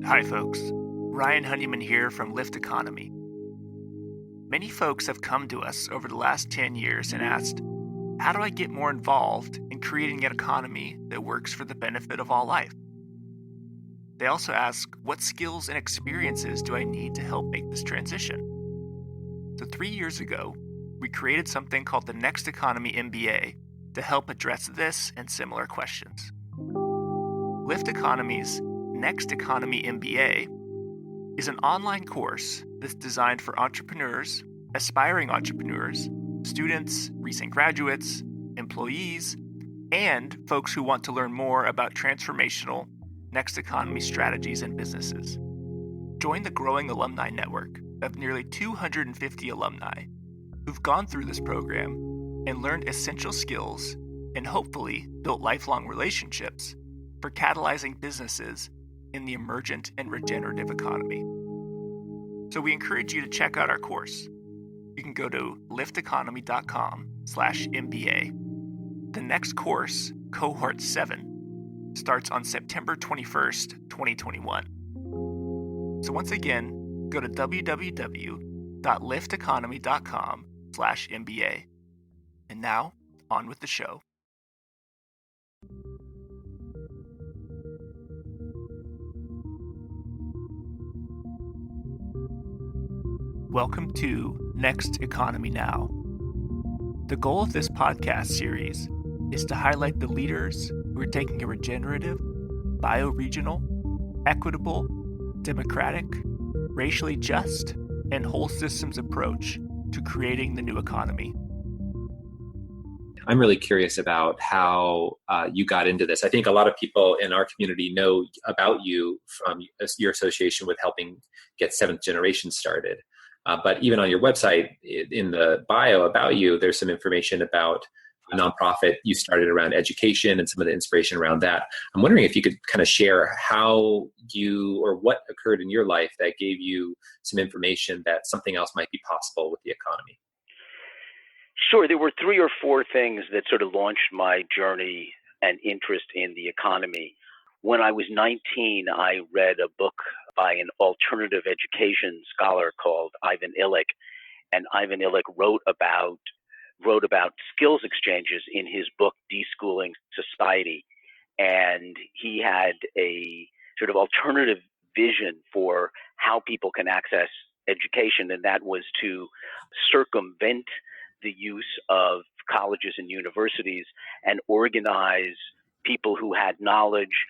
Hi, folks. Ryan Honeyman here from Lift Economy. Many folks have come to us over the last 10 years and asked, how do I get more involved in creating an economy that works for the benefit of all life? They also ask, what skills and experiences do I need to help make this transition? So 3 years ago, we created something called the Next Economy MBA to help address this and similar questions. Lift Economy's Next Economy MBA is an online course that's designed for entrepreneurs, aspiring entrepreneurs, students, recent graduates, employees, and folks who want to learn more about transformational next economy strategies and businesses. Join the growing alumni network of nearly 250 alumni who've gone through this program and learned essential skills and hopefully built lifelong relationships for catalyzing businesses in the emergent and regenerative economy. So we encourage you to check out our course. You can go to lifteconomy.com/MBA. The next course, Cohort 7, starts on September 21st, 2021. So once again, go to www.lifteconomy.com/MBA. And now, on with the show. Welcome to Next Economy Now. The goal of this podcast series is to highlight the leaders who are taking a regenerative, bioregional, equitable, democratic, racially just, and whole systems approach to creating the new economy. I'm really curious about how you got into this. I think a lot of people in our community know about you from your association with helping get Seventh Generation started. But even on your website, in the bio about you, there's some information about a nonprofit you started around education and some of the inspiration around that. I'm wondering if you could kind of share how you or what occurred in your life that gave you some information that something else might be possible with the economy. Sure. There were 3 or 4 things that sort of launched my journey and interest in the economy. When I was 19, I read a book by an alternative education scholar called Ivan Illich, and Ivan Illich wrote about skills exchanges in his book Deschooling Society, and he had a sort of alternative vision for how people can access education, and that was to circumvent the use of colleges and universities and organize people who had knowledge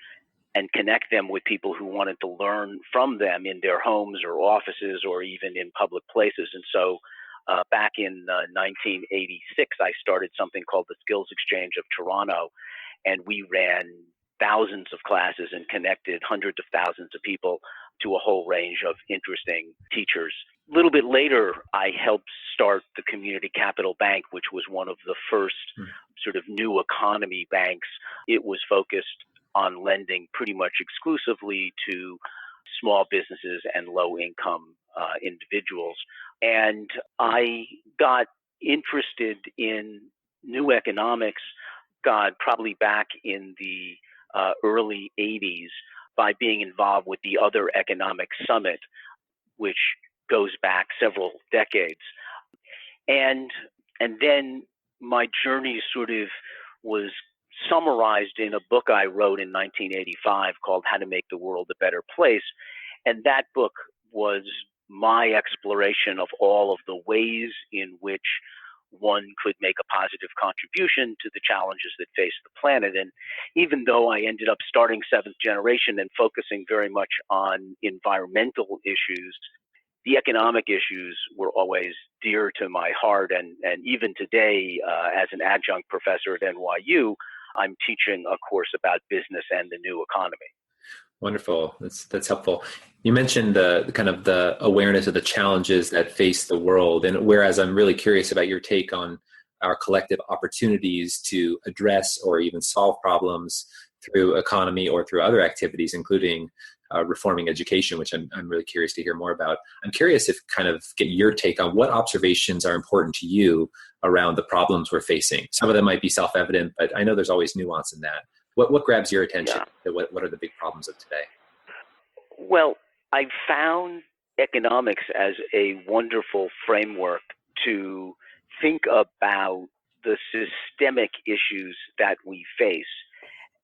and connect them with people who wanted to learn from them in their homes or offices or even in public places. And so back in 1986, I started something called the Skills Exchange of Toronto, and we ran thousands of classes and connected hundreds of thousands of people to a whole range of interesting teachers. A little bit later, I helped start the Community Capital Bank, which was one of the first sort of new economy banks. It was focused on lending pretty much exclusively to small businesses and low-income individuals. And I got interested in new economics, probably back in the early 80s by being involved with the Other Economic Summit, which goes back several decades. And then my journey sort of was summarized in a book I wrote in 1985 called How to Make the World a Better Place. And that book was my exploration of all of the ways in which one could make a positive contribution to the challenges that face the planet. And even though I ended up starting Seventh Generation and focusing very much on environmental issues, the economic issues were always dear to my heart. And even today, as an adjunct professor at NYU, I'm teaching a course about business and the new economy. Wonderful. That's helpful. You mentioned the kind of the awareness of the challenges that face the world. And whereas I'm really curious about your take on our collective opportunities to address or even solve problems through economy or through other activities, including reforming education, which I'm really curious to hear more about. I'm curious if kind of get your take on what observations are important to you around the problems we're facing. Some of them might be self-evident, but I know there's always nuance in that. What grabs your attention? Yeah. What are the big problems of today? Well, I found economics as a wonderful framework to think about the systemic issues that we face.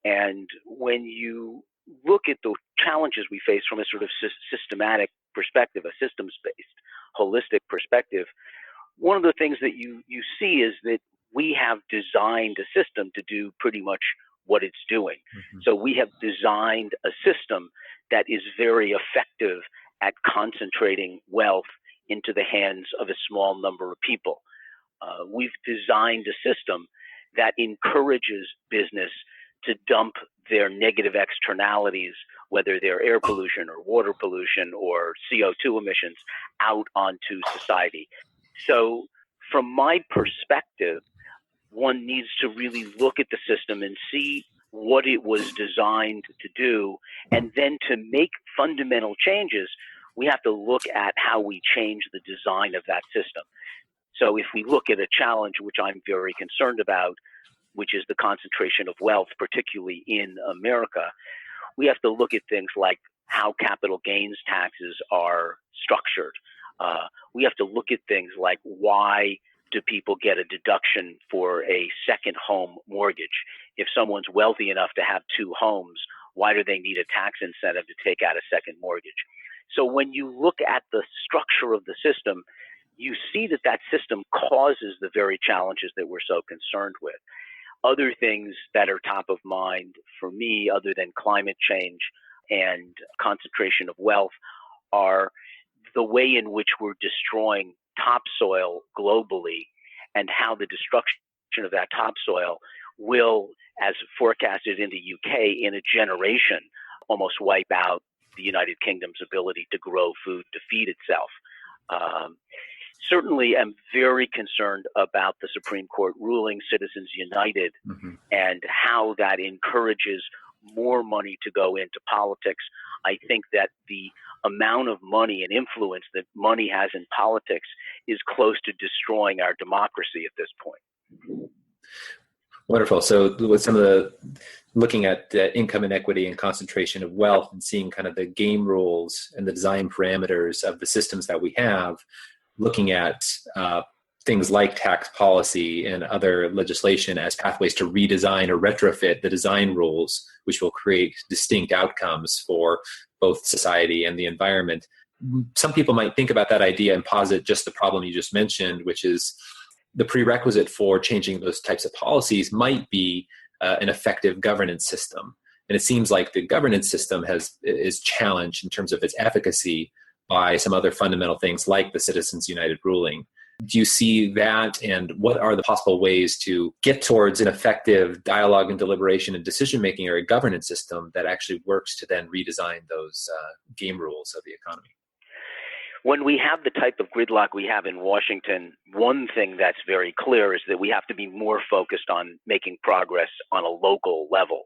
And when you look at the challenges we face from a sort of systematic perspective, a systems-based, holistic perspective, one of the things that you see is that we have designed a system to do pretty much what it's doing. Mm-hmm. So we have designed a system that is very effective at concentrating wealth into the hands of a small number of people. We've designed a system that encourages business to dump their negative externalities, whether they're air pollution or water pollution or CO2 emissions, out onto society. So from my perspective, one needs to really look at the system and see what it was designed to do. And then to make fundamental changes, we have to look at how we change the design of that system. So if we look at a challenge, which I'm very concerned about, which is the concentration of wealth, particularly in America, we have to look at things like how capital gains taxes are structured. We have to look at things like why do people get a deduction for a second home mortgage? If someone's wealthy enough to have two homes, why do they need a tax incentive to take out a second mortgage? So when you look at the structure of the system, you see that that system causes the very challenges that we're so concerned with. Other things that are top of mind for me, other than climate change and concentration of wealth, are the way in which we're destroying topsoil globally and how the destruction of that topsoil will, as forecasted in the UK, in a generation, almost wipe out the United Kingdom's ability to grow food to feed itself. Certainly, I'm very concerned about the Supreme Court ruling, Citizens United, and how that encourages more money to go into politics. I think that the amount of money and influence that money has in politics is close to destroying our democracy at this point. Wonderful. So with some of the looking at income inequity and concentration of wealth and seeing kind of the game rules and the design parameters of the systems that we have, looking at things like tax policy and other legislation as pathways to redesign or retrofit the design rules, which will create distinct outcomes for both society and the environment. Some people might think about that idea and posit just the problem you just mentioned, which is the prerequisite for changing those types of policies might be an effective governance system. And it seems like the governance system is challenged in terms of its efficacy by some other fundamental things like the Citizens United ruling. Do you see that, and what are the possible ways to get towards an effective dialogue and deliberation and decision-making or a governance system that actually works to then redesign those game rules of the economy? When we have the type of gridlock we have in Washington, one thing that's very clear is that we have to be more focused on making progress on a local level.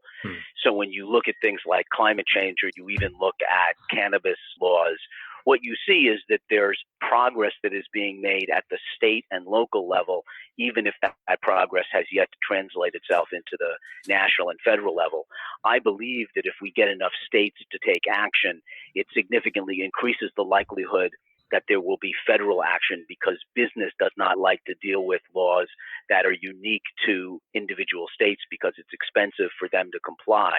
So when you look at things like climate change, or you even look at cannabis laws, what you see is that there's progress that is being made at the state and local level, even if that progress has yet to translate itself into the national and federal level. I believe that if we get enough states to take action, it significantly increases the likelihood that there will be federal action, because business does not like to deal with laws that are unique to individual states because it's expensive for them to comply.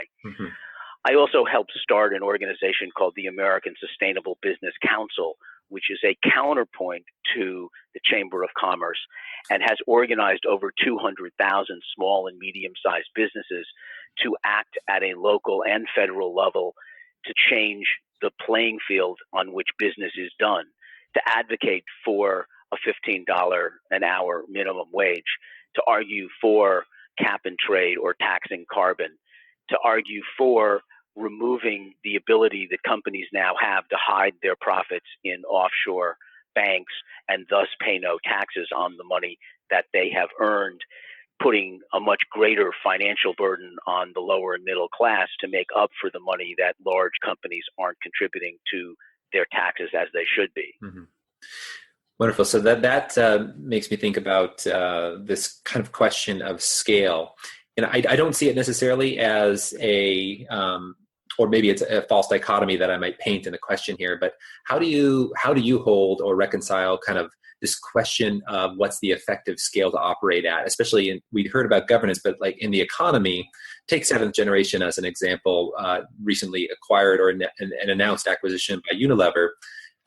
I also helped start an organization called the American Sustainable Business Council, which is a counterpoint to the Chamber of Commerce and has organized over 200,000 small and medium-sized businesses to act at a local and federal level to change the playing field on which business is done, to advocate for a $15 an hour minimum wage, to argue for cap and trade or taxing carbon, to argue for removing the ability that companies now have to hide their profits in offshore banks and thus pay no taxes on the money that they have earned, putting a much greater financial burden on the lower and middle class to make up for the money that large companies aren't contributing to their taxes as they should be. Wonderful. So that makes me think about this kind of question of scale. And I don't see it necessarily as a or maybe it's a false dichotomy that I might paint in the question here, but how do you hold or reconcile kind of this question of what's the effective scale to operate at, especially we heard about governance, but like in the economy, take seventh generation as an example, recently acquired or an announced acquisition by Unilever.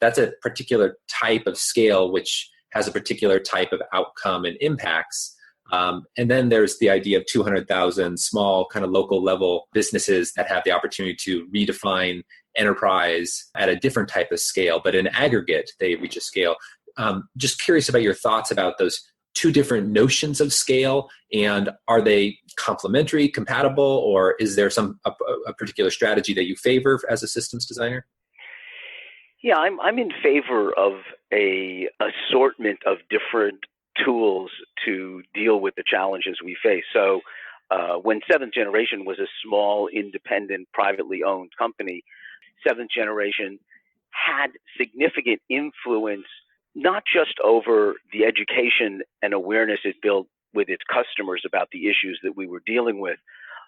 That's a particular type of scale, which has a particular type of outcome and impacts. And then there's the idea of 200,000 small kind of local level businesses that have the opportunity to redefine enterprise at a different type of scale, but in aggregate, they reach a scale. Just curious about your thoughts about those two different notions of scale, and are they complementary, compatible, or is there a particular strategy that you favor as a systems designer? Yeah, I'm in favor of a assortment of different tools to deal with the challenges we face. So when Seventh Generation was a small, independent, privately owned company, Seventh Generation had significant influence, not just over the education and awareness it built with its customers about the issues that we were dealing with,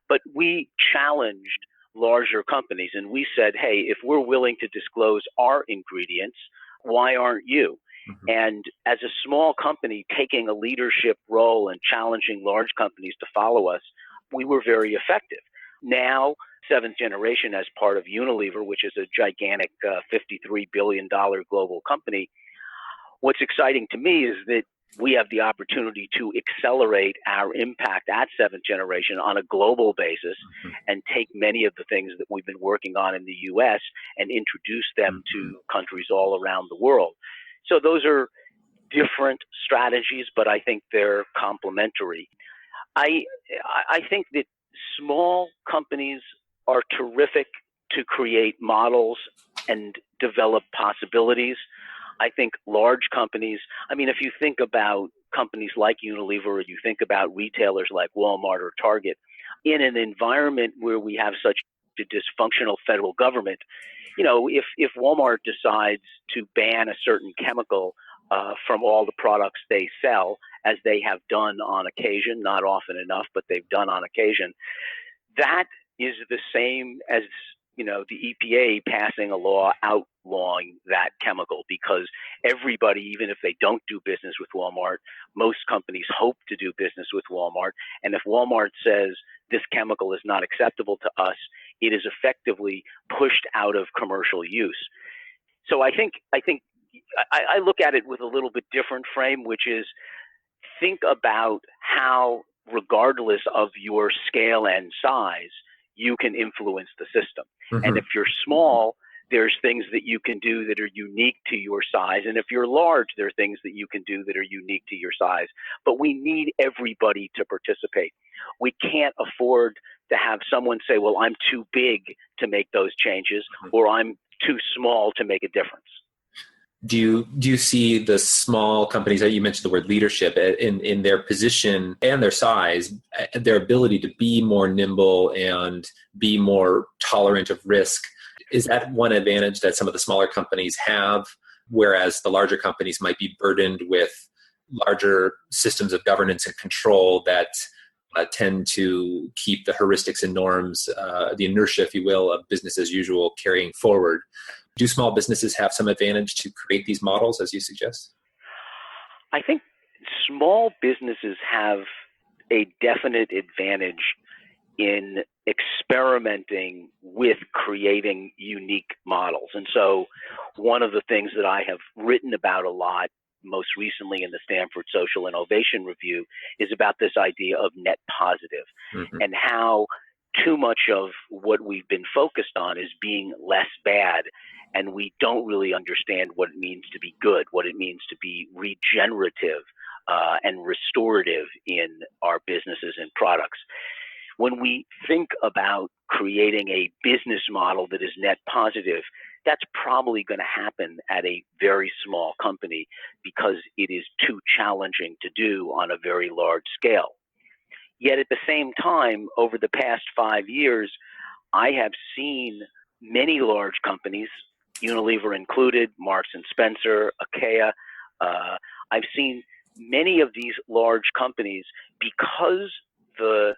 but we challenged larger companies and we said, hey, if we're willing to disclose our ingredients, why aren't you? Mm-hmm. And as a small company taking a leadership role and challenging large companies to follow us, we were very effective. Now, Seventh Generation, as part of Unilever, which is a gigantic $53 billion global company, what's exciting to me is that we have the opportunity to accelerate our impact at Seventh Generation on a global basis, mm-hmm. and take many of the things that we've been working on in the U.S. and introduce them, mm-hmm. to countries all around the world. So those are different strategies, but I think they're complementary. I think that small companies are terrific to create models and develop possibilities. I think large companies, if you think about companies like Unilever, or you think about retailers like Walmart or Target, in an environment where we have such a dysfunctional federal government, if Walmart decides to ban a certain chemical from all the products they sell, as they have done on occasion, not often enough, but they've done on occasion, that is the same as the EPA passing a law outlawing that chemical, because everybody, even if they don't do business with Walmart, most companies hope to do business with Walmart. And if Walmart says this chemical is not acceptable to us, it is effectively pushed out of commercial use. So I think I look at it with a little bit different frame, which is think about how, regardless of your scale and size, you can influence the system. Mm-hmm. And if you're small, there's things that you can do that are unique to your size. And if you're large, there are things that you can do that are unique to your size. But we need everybody to participate. We can't afford to have someone say, well, I'm too big to make those changes, mm-hmm. or I'm too small to make a difference. Do you see the small companies that you mentioned the word leadership in their position and their size, their ability to be more nimble and be more tolerant of risk? Is that one advantage that some of the smaller companies have, whereas the larger companies might be burdened with larger systems of governance and control that tend to keep the heuristics and norms, the inertia, if you will, of business as usual carrying forward? Do small businesses have some advantage to create these models, as you suggest? I think small businesses have a definite advantage in experimenting with creating unique models. And so one of the things that I have written about a lot, most recently in the Stanford Social Innovation Review, is about this idea of net positive, mm-hmm. and how too much of what we've been focused on is being less bad. And we don't really understand what it means to be good, what it means to be regenerative and restorative in our businesses and products. When we think about creating a business model that is net positive, that's probably going to happen at a very small company because it is too challenging to do on a very large scale. Yet at the same time, over the past 5 years, I have seen many large companies, Unilever included, Marks and Spencer, IKEA. I've seen many of these large companies, because the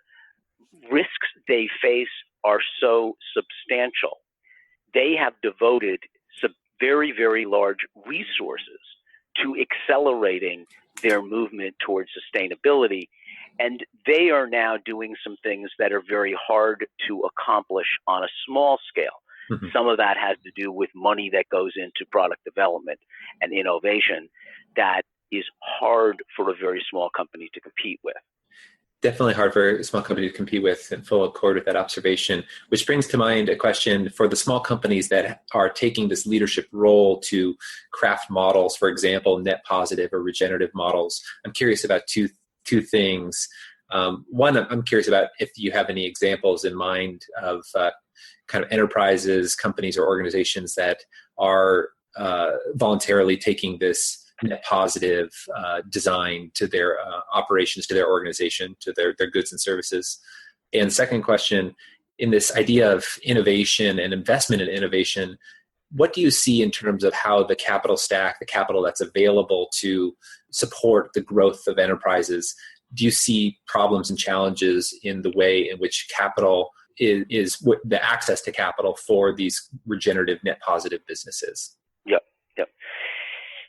risks they face are so substantial. They have devoted some very, very large resources to accelerating their movement towards sustainability. And they are now doing some things that are very hard to accomplish on a small scale. Mhm. Some of that has to do with money that goes into product development and innovation that is hard for a very small company to compete with. Definitely hard for a small company to compete with, in full accord with that observation, which brings to mind a question for the small companies that are taking this leadership role to craft models, for example, net positive or regenerative models. I'm curious about two things. One, I'm curious about if you have any examples in mind of kind of enterprises, companies, or organizations that are voluntarily taking this net positive design to their operations, to their organization, to their goods and services. And second question, in this idea of innovation and investment in innovation, what do you see in terms of how the capital stack, the capital that's available to support the growth of enterprises, do you see problems and challenges in the way in which capital is the access to capital for these regenerative net positive businesses? Yep.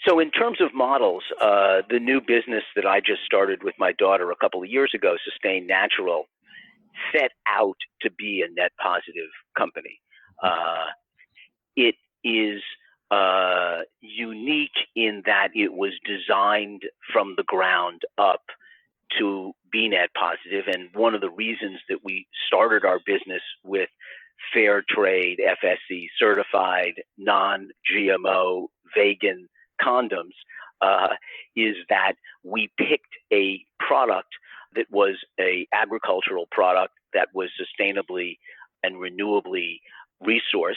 So in terms of models, the new business that I just started with my daughter a couple of years ago, Sustain Natural, set out to be a net positive company. It is unique in that it was designed from the ground up to be net positive. And one of the reasons that we started our business with fair trade, FSC certified, non-GMO, vegan condoms is that we picked a product that was a agricultural product that was sustainably and renewably resourced.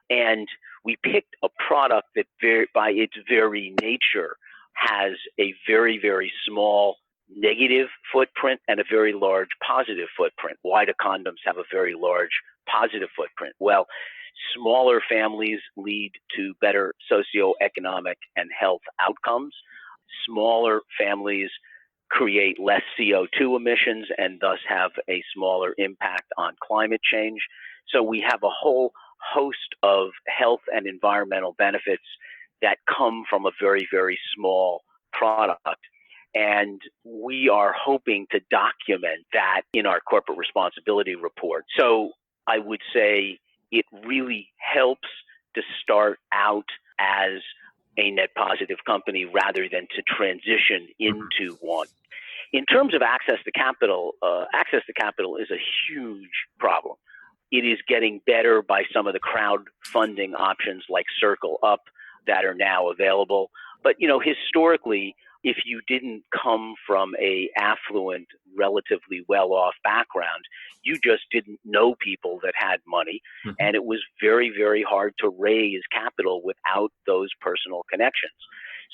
And we picked a product that by its very nature has a very, very small negative footprint and a very large positive footprint. Why do condoms have a very large positive footprint? Well, smaller families lead to better socioeconomic and health outcomes. Smaller families create less CO2 emissions and thus have a smaller impact on climate change. So we have a whole host of health and environmental benefits that come from a very, very small product. And we are hoping to document that in our corporate responsibility report. So I would say it really helps to start out as a net positive company rather than to transition into one. In terms of access to capital is a huge problem. It is getting better by some of the crowdfunding options like Circle Up that are now available. But, historically, if you didn't come from a affluent, relatively well-off background, you just didn't know people that had money. Mm-hmm. And it was very, very hard to raise capital without those personal connections.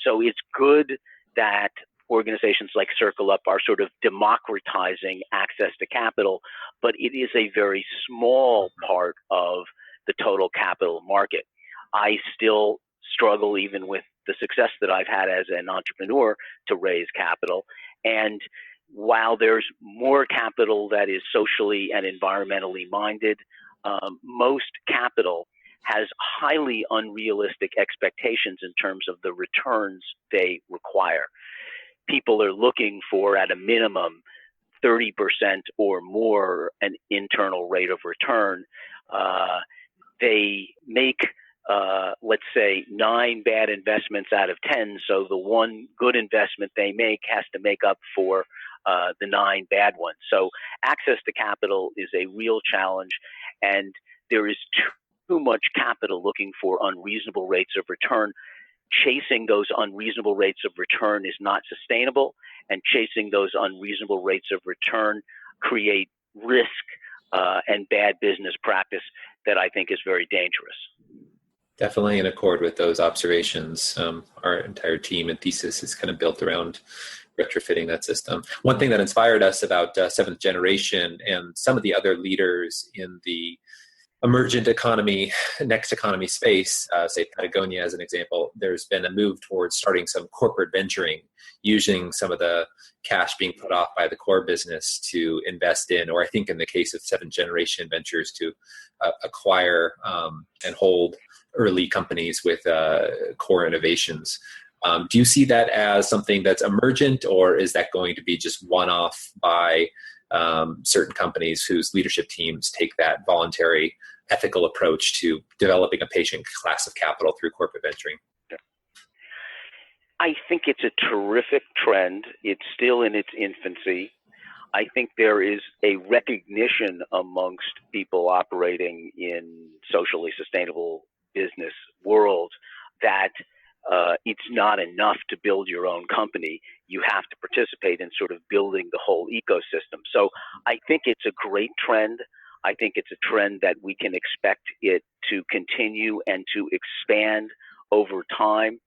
So it's good that organizations like Circle Up are sort of democratizing access to capital, but it is a very small part of the total capital market. I still struggle, even with the success that I've had as an entrepreneur, to raise capital. And while there's more capital that is socially and environmentally minded, most capital has highly unrealistic expectations in terms of the returns they require. People are looking for, at a minimum, 30% or more an internal rate of return. They make let's say 9 bad investments out of 10. So the one good investment they make has to make up for the 9 bad ones. So access to capital is a real challenge, and there is too much capital looking for unreasonable rates of return. Chasing those unreasonable rates of return is not sustainable, and chasing those unreasonable rates of return create risk and bad business practice that I think is very dangerous. Definitely in accord with those observations. Our entire team and thesis is kind of built around retrofitting that system. One thing that inspired us about Seventh Generation and some of the other leaders in the emergent economy, next economy space, say Patagonia as an example, there's been a move towards starting some corporate venturing, using some of the cash being put off by the core business to invest in, or I think in the case of seventh generation ventures, to acquire and hold early companies with core innovations. Do you see that as something that's emergent, or is that going to be just one-off by certain companies whose leadership teams take that voluntary ethical approach to developing a patient class of capital through corporate venturing? I think it's a terrific trend. It's still in its infancy. I think there is a recognition amongst people operating in socially sustainable business world that it's not enough to build your own company. You have to participate in sort of building the whole ecosystem. So I think it's a great trend. I think it's a trend that we can expect it to continue and to expand over time.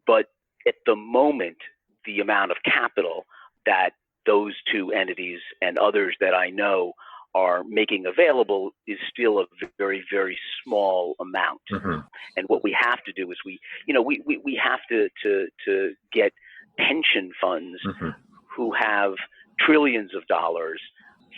But at the moment, the amount of capital that those two entities and others that I know are making available is still a very, very small amount. Mm-hmm. And what we have to do is we have to get pension funds Mm-hmm. who have trillions of dollars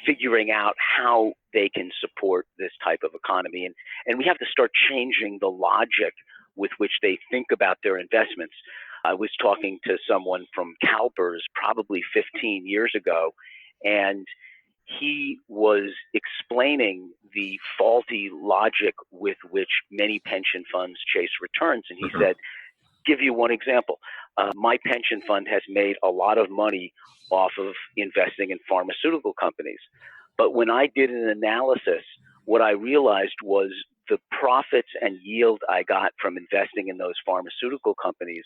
figuring out how they can support this type of economy. And we have to start changing the logic with which they think about their investments. I was talking to someone from CalPERS probably 15 years ago, and he was explaining the faulty logic with which many pension funds chase returns. And he Mm-hmm. said, give you one example. My pension fund has made a lot of money off of investing in pharmaceutical companies. But when I did an analysis, what I realized was the profits and yield I got from investing in those pharmaceutical companies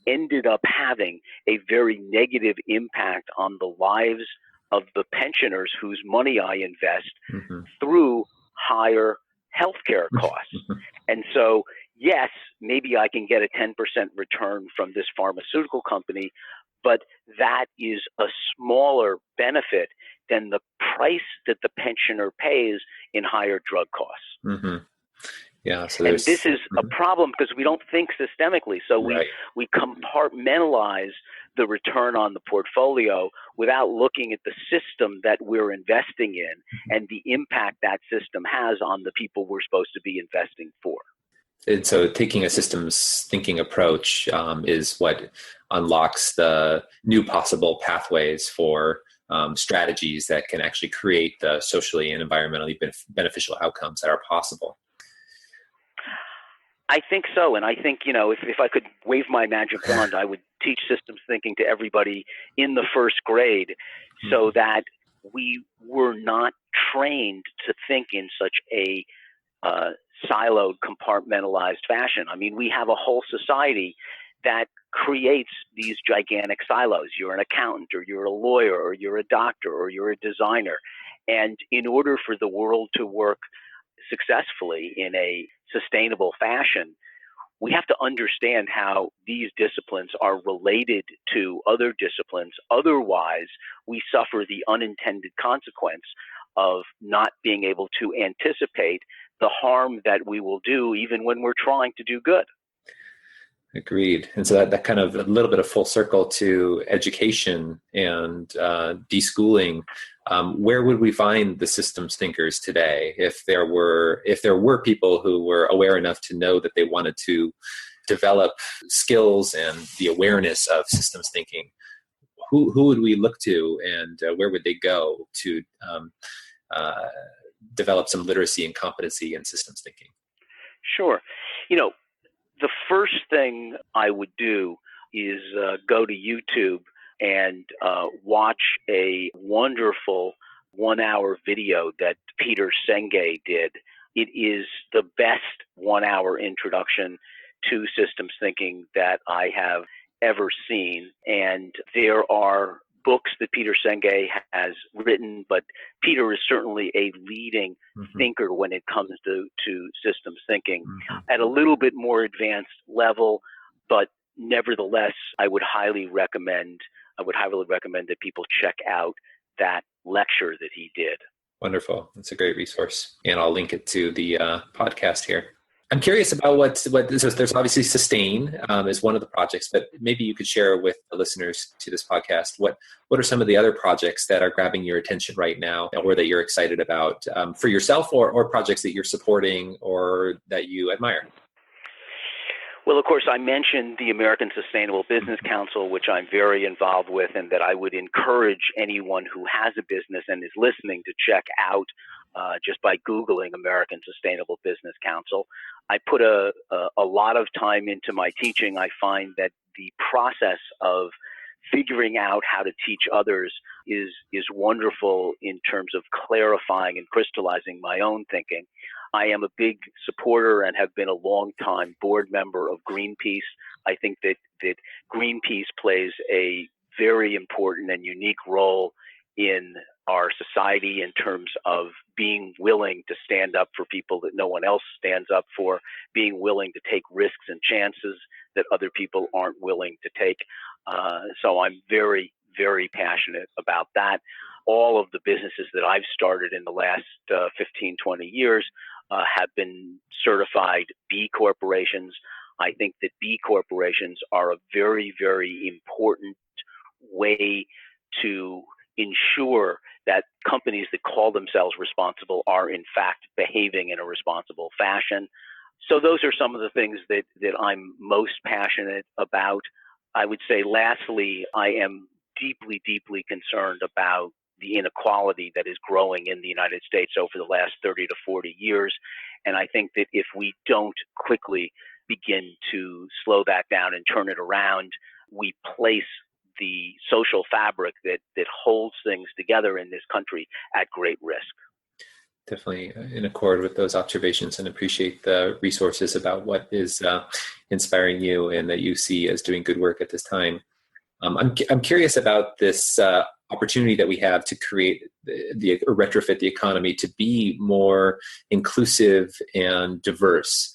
ended up having a very negative impact on the lives of the pensioners whose money I invest Mm-hmm. through higher healthcare costs. And so, yes, maybe I can get a 10% return from this pharmaceutical company, but that is a smaller benefit than the price that the pensioner pays in higher drug costs. Mm-hmm. Yeah, so and this is a mm-hmm. problem because we don't think systemically. So Right. we compartmentalize the return on the portfolio without looking at the system that we're investing in and the impact that system has on the people we're supposed to be investing for. And so taking a systems thinking approach is what unlocks the new possible pathways for strategies that can actually create the socially and environmentally beneficial outcomes that are possible. I think so. And I think, if I could wave my magic wand, I would teach systems thinking to everybody in the first grade so that we were not trained to think in such a siloed, compartmentalized fashion. I mean, we have a whole society that creates these gigantic silos. You're an accountant, or you're a lawyer, or you're a doctor, or you're a designer. And in order for the world to work successfully in a sustainable fashion, we have to understand how these disciplines are related to other disciplines. Otherwise, we suffer the unintended consequence of not being able to anticipate the harm that we will do even when we're trying to do good. Agreed. And so that kind of a little bit of full circle to education and deschooling. Where would we find the systems thinkers today if there were people who were aware enough to know that they wanted to develop skills and the awareness of systems thinking? Who would we look to, and where would they go to develop some literacy and competency in systems thinking? Sure. The first thing I would do is go to YouTube and watch a wonderful 1-hour video that Peter Senge did. It is the best 1-hour introduction to systems thinking that I have ever seen. And there are books that Peter Senge has written, but Peter is certainly a leading thinker when it comes to systems thinking at a little bit more advanced level. But nevertheless, I would highly recommend that people check out that lecture that he did. Wonderful. That's a great resource. And I'll link it to the podcast here. I'm curious about what this is. There's obviously Sustain is one of the projects, but maybe you could share with the listeners to this podcast, what are some of the other projects that are grabbing your attention right now or that you're excited about for yourself or projects that you're supporting or that you admire? Well, of course, I mentioned the American Sustainable Business Council, which I'm very involved with, and that I would encourage anyone who has a business and is listening to check out just by Googling American Sustainable Business Council. I put a lot of time into my teaching. I find that the process of figuring out how to teach others is wonderful in terms of clarifying and crystallizing my own thinking. I am a big supporter and have been a long-time board member of Greenpeace. I think that Greenpeace plays a very important and unique role in our society in terms of being willing to stand up for people that no one else stands up for, being willing to take risks and chances that other people aren't willing to take. So I'm very, very passionate about that. All of the businesses that I've started in the last 15, 20 years have been certified B corporations. I think that B corporations are a very, very important way to ensure that companies that call themselves responsible are in fact behaving in a responsible fashion. So those are some of the things that I'm most passionate about. I would say lastly, I am deeply, deeply concerned about the inequality that is growing in the United States over the last 30 to 40 years. And I think that if we don't quickly begin to slow that down and turn it around, we place the social fabric that holds things together in this country at great risk. Definitely in accord with those observations and appreciate the resources about what is inspiring you and that you see as doing good work at this time. I'm curious about this opportunity that we have to create or retrofit the economy to be more inclusive and diverse.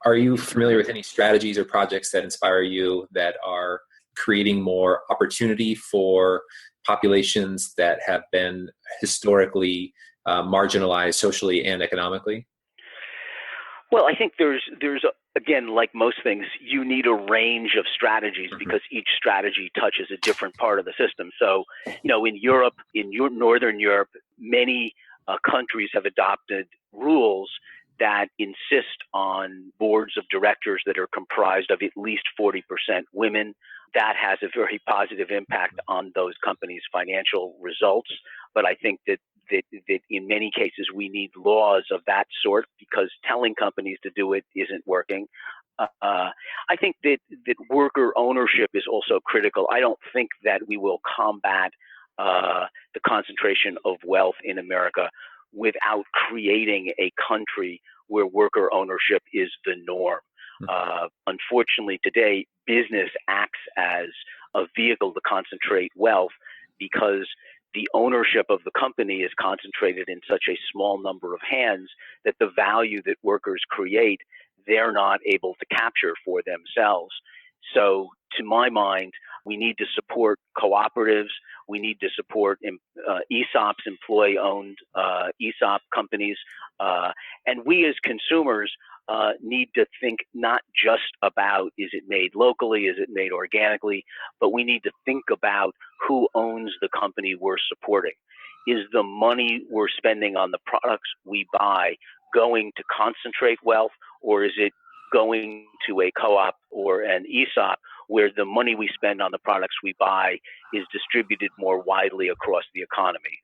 Are you familiar with any strategies or projects that inspire you that are creating more opportunity for populations that have been historically marginalized socially and economically? Well, I think there's again, like most things, you need a range of strategies because each strategy touches a different part of the system. So, in Europe, Northern Europe, many countries have adopted rules that insist on boards of directors that are comprised of at least 40% women. That has a very positive impact on those companies' financial results. But I think that in many cases we need laws of that sort because telling companies to do it isn't working. I think that worker ownership is also critical. I don't think that we will combat the concentration of wealth in America without creating a country where worker ownership is the norm. Unfortunately, today, business acts as a vehicle to concentrate wealth because the ownership of the company is concentrated in such a small number of hands that the value that workers create, they're not able to capture for themselves. So to my mind, we need to support cooperatives. We need to support ESOPs, employee-owned ESOP companies. And we as consumers need to think not just about is it made locally, is it made organically, but we need to think about who owns the company we're supporting. Is the money we're spending on the products we buy going to concentrate wealth, or is it going to a co-op or an ESOP where the money we spend on the products we buy is distributed more widely across the economy?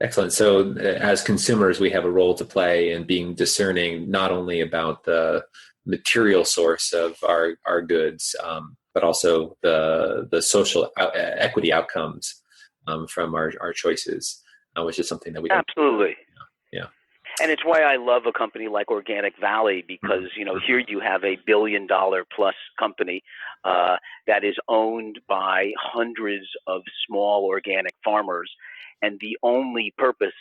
Excellent. So as consumers, we have a role to play in being discerning not only about the material source of our goods, but also the social equity outcomes from our choices, which is something that we absolutely. Yeah. And it's why I love a company like Organic Valley because, here you have a $1 billion plus company that is owned by hundreds of small organic farmers. And the only purpose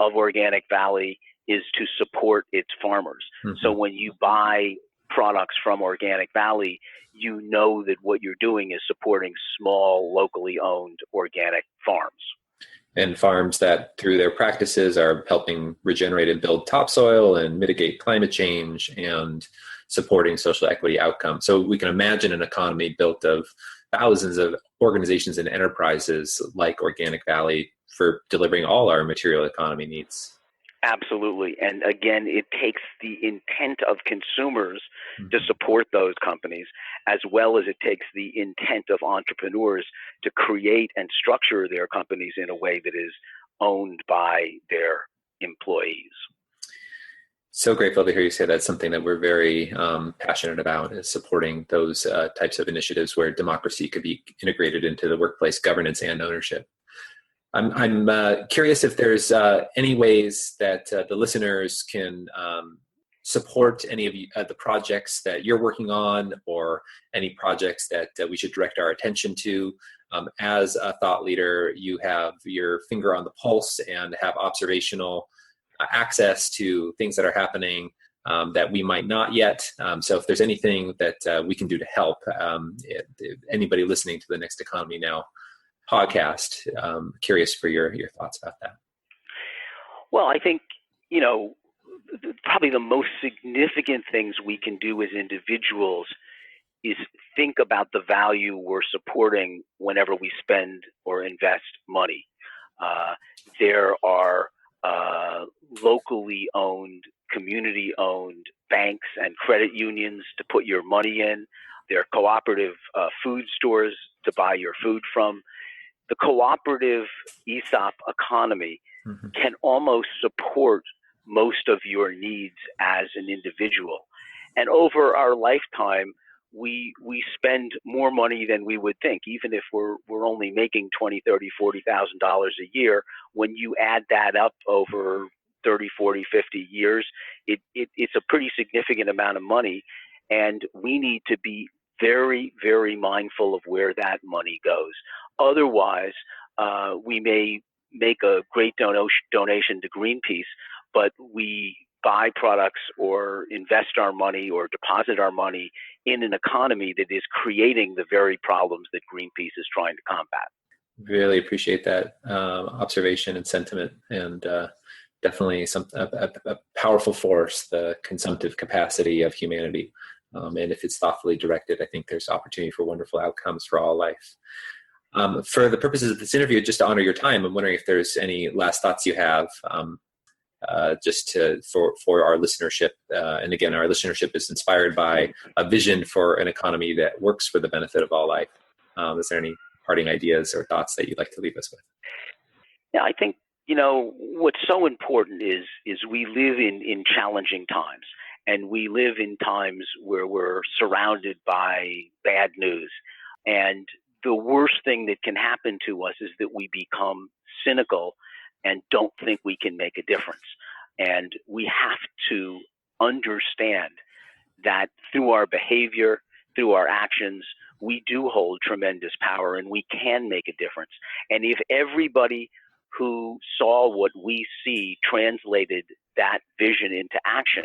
of Organic Valley is to support its farmers. So when you buy products from Organic Valley, you know that what you're doing is supporting small, locally owned organic farms. and farms that through their practices are helping regenerate and build topsoil and mitigate climate change and supporting social equity outcomes. So we can imagine an economy built of thousands of organizations and enterprises like Organic Valley for delivering all our material economy needs. Absolutely. And again, it takes the intent of consumers to support those companies, as well as it takes the intent of entrepreneurs to create and structure their companies in a way that is owned by their employees. So grateful to hear you say that's something that we're very passionate about, is supporting those types of initiatives where democracy could be integrated into the workplace governance and ownership. I'm curious if there's any ways that the listeners can support any of the projects that you're working on, or any projects that we should direct our attention to. As a thought leader, you have your finger on the pulse and have observational access to things that are happening that we might not yet. So if there's anything that we can do to help anybody listening to the Next Economy Now podcast, curious for your thoughts about that. Well, I think, probably the most significant things we can do as individuals is think about the value we're supporting whenever we spend or invest money. There are locally owned, community owned banks and credit unions to put your money in. There are cooperative food stores to buy your food from. The cooperative ESOP economy can almost support most of your needs as an individual. And over our lifetime, we spend more money than we would think, even if we're only making $20,000, $30,000, $40,000 a year. When you add that up over 30, 40, 50 years, it's a pretty significant amount of money. And we need to be very, very mindful of where that money goes. Otherwise, we may make a great donation to Greenpeace, but we buy products or invest our money or deposit our money in an economy that is creating the very problems that Greenpeace is trying to combat. Really appreciate that observation and sentiment, and definitely a powerful force, the consumptive capacity of humanity. And if it's thoughtfully directed, I think there's opportunity for wonderful outcomes for all life. For the purposes of this interview, just to honor your time, I'm wondering if there's any last thoughts you have for our listenership. And again, our listenership is inspired by a vision for an economy that works for the benefit of all life. Is there any parting ideas or thoughts that you'd like to leave us with? Yeah, I think, what's so important is we live in challenging times, and we live in times where we're surrounded by bad news. And the worst thing that can happen to us is that we become cynical and don't think we can make a difference. And we have to understand that through our behavior, through our actions, we do hold tremendous power and we can make a difference. And if everybody who saw what we see translated that vision into action,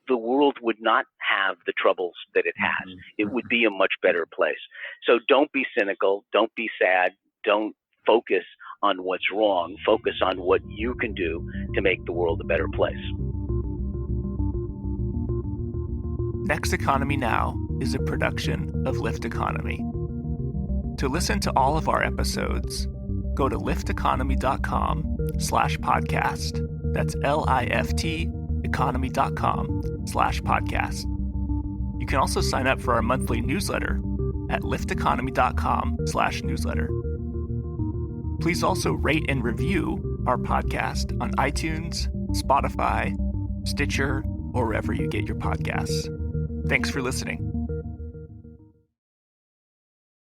the world would not have the troubles that it has. It would be a much better place. So don't be cynical, don't be sad, don't focus on what's wrong, focus on what you can do to make the world a better place. Next Economy Now is a production of Lift Economy. To listen to all of our episodes, go to lifteconomy.com/podcast. That's LIFT economy.com/podcast. You can also sign up for our monthly newsletter at lifteconomy.com/newsletter. Please also rate and review our podcast on iTunes, Spotify, Stitcher, or wherever you get your podcasts. Thanks for listening.